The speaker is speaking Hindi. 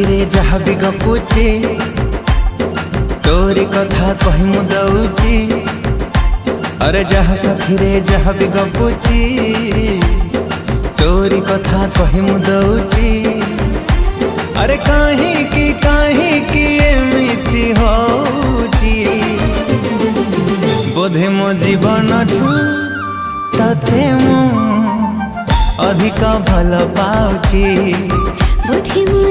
साथी रे जहाँ भी गपुची तोरी कथा कही मु दउची। अरे जहाँ साथी रे जहाँ भी गपुची तोरी कथा कही मु दउची। अरे कहीं की एमिति होची बोधे मो जीवन ठू तते मु अधिक भल पाउची। बोधे मो